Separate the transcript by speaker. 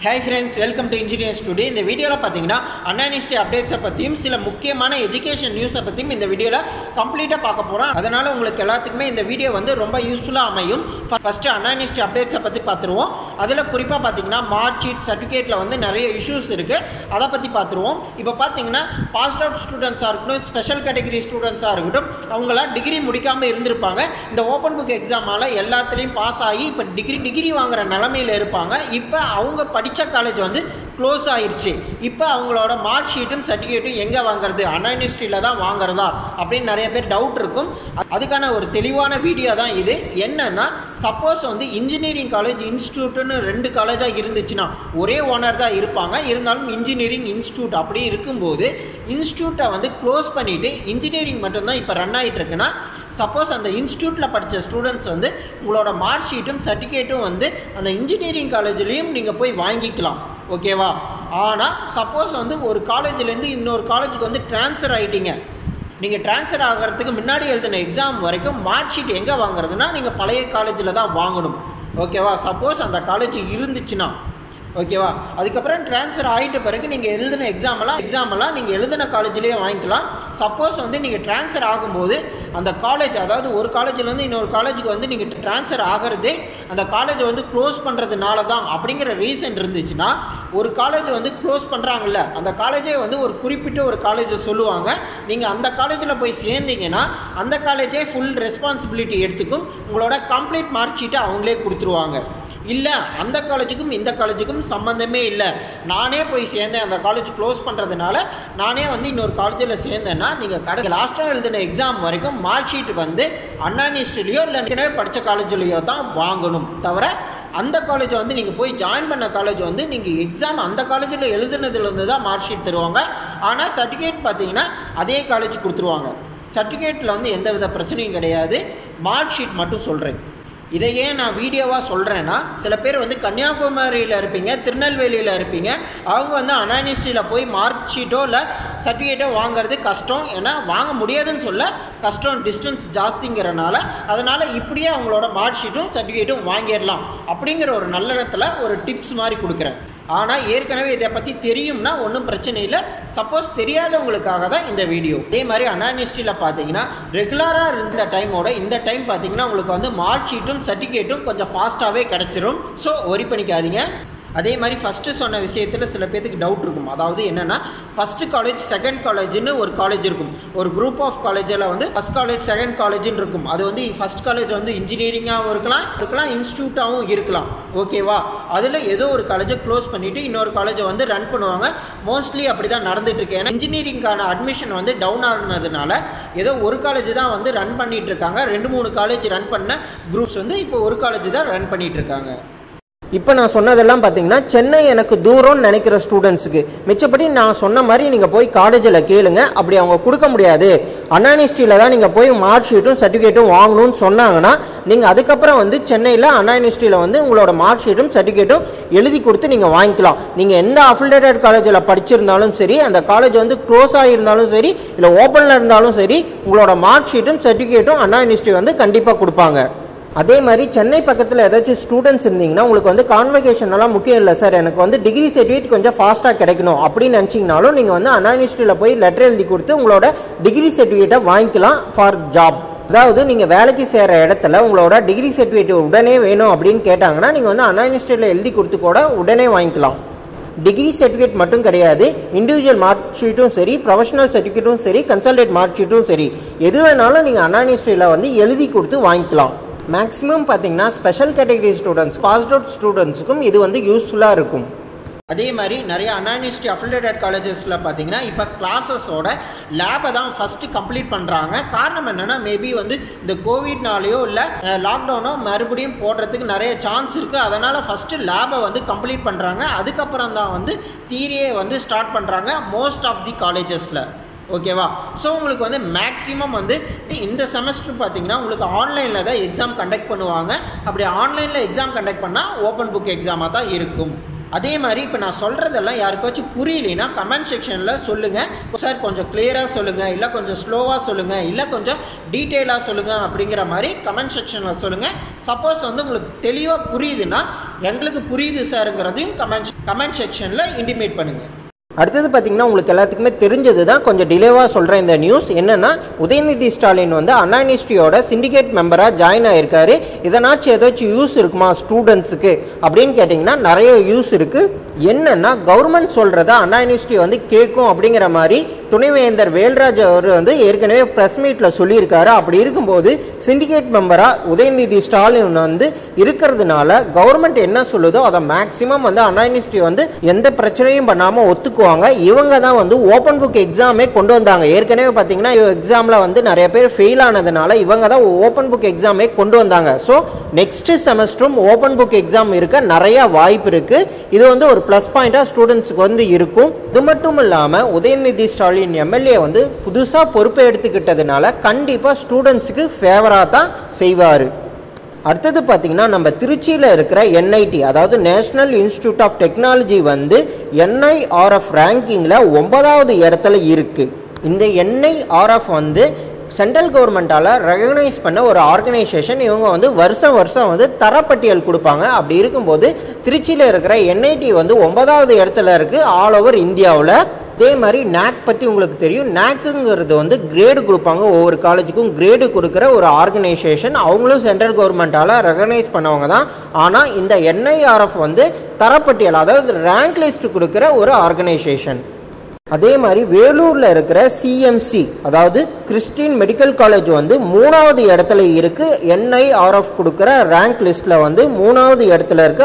Speaker 1: Hi friends, welcome to Engineers Today. இந்த வீடியோல பாத்தீங்கன்னா Anna University updates பத்தியும் சில முக்கியமான எஜுகேஷன் நியூஸ் பத்தியும் இந்த வீடியோல கம்ப்ளீட்டா பார்க்க போறோம். அதனால உங்களுக்கு எல்லாத்துக்குமே இந்த வீடியோ வந்து ரொம்ப யூஸ்ஃபுல்லா அமையும். ஃபர்ஸ்ட் Anna University updates பத்தி பாத்துருவோம். அதுல குறிப்பா பாத்தீங்கன்னா மார்க் ஷீட் சர்டிபிகேட்ல வந்து நிறைய இஷ்யூஸ் இருக்கு. அத பத்தி பாத்துருவோம். இப்போ பாத்தீங்கன்னா பாஸ்ட் அவுட் ஸ்டூடண்ட்ஸா இருக்கட்டும், ஸ்பெஷல் கேட்டகரி ஸ்டூடண்ட்ஸா இருக்கட்டும், அவங்கள டிகிரி முடிக்காம இருந்திருப்பாங்க. இந்த ஓபன் புக் எக்ஸாமால எல்லாத்துலயும் பாஸ் ஆகி இப்ப டிகிரி வாங்குற நிலைமையில இருப்பாங்க. இப்போ அவங்க படிச்ச காலேஜ் வந்து க்ளோஸ் ஆயிருச்சு. இப்போ அவங்களோட மார்க் ஷீட்டும் சர்டிஃபிகேட்டும் எங்கே வாங்குறது, அண்ணா யூனிவர்சிட்டியில் தான் வாங்குறதா அப்படின்னு நிறைய பேர் டவுட் இருக்கும். அதுக்கான ஒரு தெளிவான வீடியோ தான் இது. என்னன்னா, சப்போஸ் வந்து இன்ஜினியரிங் காலேஜ் இன்ஸ்டியூட்னு ரெண்டு காலேஜாக இருந்துச்சுன்னா ஒரே ஓனர் தான் இருப்பாங்க. இருந்தாலும் இன்ஜினியரிங் இன்ஸ்டியூட் அப்படி இருக்கும்போது இன்ஸ்டியூட்டை வந்து க்ளோஸ் பண்ணிவிட்டு இன்ஜினியரிங் மட்டும்தான் இப்போ ரன் ஆகிட்டு இருக்குன்னா, சப்போஸ் அந்த இன்ஸ்டியூட்டில் படித்த ஸ்டூடெண்ட்ஸ் வந்து உங்களோட மார்க் ஷீட்டும் சர்டிஃபிகேட்டும் வந்து அந்த இன்ஜினியரிங் காலேஜ்லேயும் நீங்கள் போய் வாங்கிக்கலாம். ஓகேவா? ஆனால் சப்போஸ் வந்து ஒரு காலேஜ்லேருந்து இன்னொரு காலேஜுக்கு வந்து ட்ரான்ஸ்ஃபர் ஆகிட்டீங்க. நீங்கள் ட்ரான்ஸ்ஃபர் ஆகிறதுக்கு முன்னாடி எழுதின எக்ஸாம் வரைக்கும் மார்க் ஷீட் எங்கே வாங்குறதுனா நீங்கள் பழைய காலேஜில் தான் வாங்கணும். ஓகேவா? சப்போஸ் அந்த காலேஜ் இருந்துச்சுன்னா ஓகேவா. அதுக்கப்புறம் ட்ரான்ஸ்ஃபர் ஆகிட்ட பிறகு நீங்கள் எழுதின எக்ஸாமெல்லாம் நீங்கள் எழுதின காலேஜ்லேயே வாங்கிக்கலாம். சப்போஸ் வந்து நீங்கள் ட்ரான்ஸ்ஃபர் ஆகும்போது அந்த காலேஜ், அதாவது ஒரு காலேஜ்லேருந்து இன்னொரு காலேஜுக்கு வந்து நீங்கள் ட்ரான்ஸ்ஃபர் ஆகிறதே அந்த காலேஜை வந்து க்ளோஸ் பண்ணுறதுனால தான் அப்படிங்கிற ரீசன் இருந்துச்சுன்னா, ஒரு காலேஜ் வந்து க்ளோஸ் பண்ணுறாங்கல்ல, அந்த காலேஜே வந்து ஒரு குறிப்பிட்ட ஒரு காலேஜை சொல்லுவாங்க. நீங்கள் அந்த காலேஜில் போய் சேர்ந்தீங்கன்னா அந்த காலேஜே ஃபுல் ரெஸ்பான்சிபிலிட்டி எடுத்துக்கும். உங்களோட கம்ப்ளீட் மார்க் ஷீட்டை அவங்களே கொடுத்துருவாங்க. இல்லை அந்த காலேஜுக்கும் இந்த காலேஜுக்கும் சம்மந்தமே இல்லை, நானே போய் சேர்ந்தேன், அந்த காலேஜ் க்ளோஸ் பண்ணுறதுனால நானே வந்து இன்னொரு காலேஜில் சேர்ந்தேன்னா, நீங்கள் லாஸ்ட்டாக எழுதின எக்ஸாம் வரைக்கும் மார்க் ஷீட் வந்து அண்ணா யூனிவர்சிட்டிலையோ இல்லை படித்த காலேஜ்லையோ தான் வாங்கணும். தவிர அந்த காலேஜ் வந்து நீங்கள் போய் ஜாயின் பண்ண காலேஜ் வந்து நீங்கள் எக்ஸாம் அந்த காலேஜில் எழுதுனதுலேருந்து தான் மார்க் ஷீட் தருவாங்க. ஆனால் சர்டிஃபிகேட் பார்த்தீங்கன்னா அதே காலேஜ் கொடுத்துருவாங்க. சர்டிஃபிகேட்டில் வந்து எந்த வித பிரச்சனையும் கிடையாது. மார்க் ஷீட் மட்டும் சொல்கிறேன். இதை ஏன் நான் வீடியோவாக சொல்கிறேன்னா, சில பேர் வந்து கன்னியாகுமரியில் இருப்பீங்க, திருநெல்வேலியில் இருப்பீங்க, அவங்க வந்து அண்ணா யூனிவர்சிட்டியில் போய் மார்க் ஷீட்டோ இல்லை சர்டிஃபிகேட்டோ வாங்குறது கஷ்டம். ஏன்னா வாங்க முடியாதுன்னு சொல்ல, கஷ்டம், டிஸ்டன்ஸ் ஜாஸ்திங்கிறனால. அதனால் இப்படியே அவங்களோட மார்க் ஷீட்டும் சர்டிஃபிகேட்டும் வாங்கிடலாம் அப்படிங்கிற ஒரு நல்ல இடத்துல ஒரு டிப்ஸ் மாதிரி கொடுக்குறேன். ஆனால் ஏற்கனவே இதை பற்றி தெரியும்னா ஒன்றும் பிரச்சனை இல்லை. சப்போஸ் தெரியாதவங்களுக்காக தான் இந்த வீடியோ. அதே மாதிரி அண்ணா யூனிவர்சிட்டியில் பார்த்தீங்கன்னா ரெகுலராக இருந்த டைமோட இந்த டைம் பார்த்தீங்கன்னா உங்களுக்கு வந்து மார்க் ஷீட்டும் சர்டிஃபிகேட்டும் கொஞ்சம் ஃபாஸ்ட்டாகவே கிடச்சிரும். ஸோ ஒரி பண்ணிக்காதீங்க. அதே மாதிரி ஃபஸ்ட்டு சொன்ன விஷயத்தில் சில பேருக்கு டவுட் இருக்கும். அதாவது என்னென்னா, ஃபஸ்ட்டு காலேஜ் செகண்ட் காலேஜ்னு ஒரு காலேஜ் இருக்கும். ஒரு குரூப் ஆஃப் காலேஜில் வந்து ஃபஸ்ட் காலேஜ் செகண்ட் காலேஜ்னு இருக்கும். அது வந்து ஃபஸ்ட் காலேஜ் வந்து இன்ஜினியரிங்காகவும் இருக்கலாம், இன்ஸ்டியூட்டாகவும் இருக்கலாம். ஓகேவா? அதில் ஏதோ ஒரு காலேஜை க்ளோஸ் பண்ணிவிட்டு இன்னொரு காலேஜை வந்து ரன் பண்ணுவாங்க. மோஸ்ட்லி அப்படி தான் நடந்துட்டு இருக்கு. ஏன்னா இன்ஜினியரிங்கான அட்மிஷன் வந்து டவுன் ஆனதுனால ஏதோ ஒரு காலேஜ் தான் வந்து ரன் பண்ணிட்டு இருக்காங்க. 2-3 காலேஜ் ரன் பண்ண குரூப்ஸ் வந்து இப்போ ஒரு காலேஜ் தான் ரன் பண்ணிட்டு இருக்காங்க.
Speaker 2: இப்போ நான் சொன்னதெல்லாம் பார்த்தீங்கன்னா சென்னை எனக்கு தூரம்னு நினைக்கிற ஸ்டூடெண்ட்ஸுக்கு. மிச்சப்படி நான் சொன்ன மாதிரி நீங்கள் போய் காலேஜில் கேளுங்க. அப்படி அவங்க கொடுக்க முடியாது, அண்ணா யூனிவர்சிட்டியில் தான் நீங்கள் போய் மார்க் ஷீட்டும் சர்டிஃபிகேட்டும் வாங்கணும்னு சொன்னாங்கன்னா, நீங்கள் அதுக்கப்புறம் வந்து சென்னையில் அண்ணா யூனிவர்சிட்டியில் வந்து உங்களோட மார்க் ஷீட்டும் சர்டிஃபிகேட்டும் எழுதி கொடுத்து நீங்கள் வாங்கிக்கலாம். நீங்கள் எந்த அஃபிலியேட்டட் காலேஜில் படிச்சிருந்தாலும் சரி, அந்த காலேஜ் வந்து க்ளோஸ் ஆகியிருந்தாலும் சரி, இல்லை ஓப்பனில் இருந்தாலும் சரி, உங்களோட மார்க் ஷீட்டும் சர்டிஃபிகேட்டும் அண்ணா யூனிவர்சிட்டி வந்து கண்டிப்பாக கொடுப்பாங்க. அதே மாதிரி சென்னை பக்கத்தில் ஏதாச்சும் ஸ்டூடெண்ட்ஸ் இருந்தீங்கன்னா, உங்களுக்கு வந்து கான்வெகேஷன் எல்லாம் முக்கியம் இல்லை சார், எனக்கு வந்து டிகிரி சர்டிஃபிகேட் கொஞ்சம் ஃபாஸ்ட்டாக கிடைக்கணும் அப்படின்னு நினச்சிங்கனாலும் நீங்கள் வந்து அண்ணா யூனிவர்சிட்டியில் போய் லெட்டர் எழுதி கொடுத்து உங்களோட டிகிரி சர்டிஃபிகேட்டை வாங்கிக்கலாம் ஃபார் ஜாப். அதாவது நீங்கள் வேலைக்கு சேர்கிற இடத்துல உங்களோட டிகிரி சர்டிஃபிகேட் உடனே வேணும் அப்படின்னு கேட்டாங்கன்னா, நீங்கள் வந்து அண்ணா யூனிவர்சிட்டியில் எழுதி கொடுத்து கூட உடனே வாங்கிக்கலாம். டிகிரி சர்டிஃபிகேட் மட்டும் கிடையாது, இண்டிவிஜுவல் மார்க் ஷீட்டும் சரி, ப்ரொஃபஷனல் சர்டிஃபிகேட்டும் சரி, கன்சல்டேட் மார்க் ஷீட்டும் சரி, எது வேணாலும் நீங்கள் அண்ணா யூனிவர்சிட்டியில் வந்து எழுதி கொடுத்து வாங்கிக்கலாம். மேக்ஸிமம் பார்த்தீங்கன்னா special category students, passed out ஸ்டூடெண்ட்ஸுக்கும் இது வந்து யூஸ்ஃபுல்லாக இருக்கும்.
Speaker 1: அதே மாதிரி நிறைய அண்ணா யூனிவர்சிட்டி அஃபிலியேட்டட் காலேஜஸில் பார்த்தீங்கன்னா இப்போ கிளாஸஸோட லேபை தான் ஃபஸ்ட்டு கம்ப்ளீட் பண்ணுறாங்க. காரணம் என்னென்னா, மேபி வந்து இந்த கோவிட்னாலேயோ இல்லை லாக்டவுனோ மறுபடியும் போடுறதுக்கு நிறைய சான்ஸ் இருக்குது. அதனால் ஃபஸ்ட்டு லேபை வந்து கம்ப்ளீட் பண்ணுறாங்க. அதுக்கப்புறம் தான் வந்து தியரியை வந்து ஸ்டார்ட் பண்ணுறாங்க மோஸ்ட் ஆஃப் தி காலேஜஸில். ஓகேவா? ஸோ உங்களுக்கு வந்து மேக்ஸிமம் வந்து இந்த செமஸ்டர் பார்த்தீங்கன்னா உங்களுக்கு ஆன்லைனில் தான் எக்ஸாம் கண்டக்ட் பண்ணுவாங்க. அப்படி ஆன்லைனில் எக்ஸாம் கண்டக்ட் பண்ணால் ஓப்பன் புக் எக்ஸாமாக தான் இருக்கும். அதே மாதிரி இப்போ நான் சொல்கிறதெல்லாம் யாருக்காச்சும் புரியலைன்னா கமெண்ட் செக்ஷனில் சொல்லுங்கள். சார் கொஞ்சம் கிளியராக சொல்லுங்கள், இல்லை கொஞ்சம் ஸ்லோவாக சொல்லுங்கள், இல்லை கொஞ்சம் டீட்டெயிலாக சொல்லுங்கள் அப்படிங்கிற மாதிரி கமெண்ட் செக்ஷனில் சொல்லுங்கள். சப்போஸ் வந்து உங்களுக்கு தெளிவாக புரியுதுன்னா எங்களுக்கு புரியுது சாருங்கிறதையும் கமெண்ட் செக்ஷனில் இன்டிமேட் பண்ணுங்கள்.
Speaker 2: அடுத்தது பார்த்தீங்கன்னா உங்களுக்கு எல்லாத்துக்குமே தெரிஞ்சது தான், கொஞ்சம் டிலேவாக சொல்கிறேன் இந்த நியூஸ். என்னென்னா உதயநிதி ஸ்டாலின் வந்து அண்ணா யூனிவர்சிட்டியோட சிண்டிகேட் மெம்பராக ஜாயின் ஆகியிருக்காரு. இதனாச்சும் ஏதாச்சும் யூஸ் இருக்குமா ஸ்டூடெண்ட்ஸுக்கு அப்படின்னு கேட்டிங்கன்னா நிறைய யூஸ் இருக்குது. என்னென்னா கவர்மெண்ட் சொல்கிறத அண்ணா யூனிவர்சிட்டி வந்து கேட்கும் அப்படிங்கிற மாதிரி துணைவேந்தர் வேல்ராஜ் அவர் வந்து ஏற்கனவே ப்ரெஸ் மீட்டில் சொல்லியிருக்காரு. அப்படி இருக்கும்போது சிண்டிகேட் மெம்பராக உதயநிதி ஸ்டாலின் வந்து இருக்கிறதுனால கவர்மெண்ட் என்ன சொல்லுதோ அதை மேக்ஸிமம் வந்து அண்ணா யூனிவர்சிட்டி வந்து எந்த பிரச்சனையும் பண்ணாமல் ஒத்துக்குவாங்க. இவங்க தான் வந்து ஓப்பன் புக் எக்ஸாமே கொண்டு வந்தாங்க. ஏற்கனவே பார்த்தீங்கன்னா எக்ஸாமில் வந்து நிறைய பேர் ஃபெயில் ஆனதுனால இவங்க தான் ஓப்பன் புக் எக்ஸாமே கொண்டு வந்தாங்க. ஸோ நெக்ஸ்ட் செமஸ்டரும் ஓப்பன் புக் எக்ஸாம் இருக்க நிறைய வாய்ப்பு இருக்குது. இது வந்து ஒரு ப்ளஸ் பாயிண்டாக ஸ்டூடெண்ட்ஸுக்கு வந்து இருக்கும். இது மட்டும் இல்லாமல் உதயநிதி ஸ்டாலின் எம்எல்ஏ வந்து புதுசாக பொறுப்பை எடுத்துக்கிட்டதுனால கண்டிப்பாக ஸ்டூடெண்ட்ஸுக்கு ஃபேவராக தான் செய்வார். அடுத்தது பார்த்தீங்கன்னா நம்ம திருச்சியில் இருக்கிற என்ஐடி, அதாவது நேஷனல் இன்ஸ்டிடியூட் ஆஃப் டெக்னாலஜி வந்து என்ஐஆர்எஃப் ரேங்கிங்கில் 9வது இடத்துல இருக்குது. இந்த என்ஐஆர்எஃப் வந்து சென்ட்ரல் கவர்மெண்ட்டால் ரெகக்னைஸ் பண்ண ஒரு ஆர்கனைசேஷன். இவங்க வந்து வருஷம் வந்து தரப்பட்டியல் கொடுப்பாங்க. அப்படி இருக்கும்போது திருச்சியில் இருக்கிற என்ஐடி வந்து 9வது இடத்துல இருக்குது ஆல் ஓவர் இந்தியாவில். அதே மாதிரி நாக் பற்றி உங்களுக்கு தெரியும். நாக்குங்கிறது வந்து கிரேடு கொடுப்பாங்க, ஒவ்வொரு காலேஜுக்கும் கிரேடு கொடுக்குற ஒரு ஆர்கனைசேஷன். அவங்களும் சென்ட்ரல் கவர்மெண்ட்டால் ரெகக்னைஸ் பண்ணவங்க தான். ஆனால் இந்த என்ஐஆர்எஃப் வந்து தரப்பட்டியல், அதாவது ரேங்க் லிஸ்ட் கொடுக்குற ஒரு ஆர்கனைசேஷன். அதே மாதிரி வேலூரில் இருக்கிற சிஎம்சி, அதாவது கிறிஸ்டின் மெடிக்கல் காலேஜ் வந்து 3வது இடத்துல இருக்குது. என்ஐஆர்எஃப் கொடுக்குற ரேங்க் லிஸ்ட்டில் வந்து 3வது இடத்துல இருக்குது.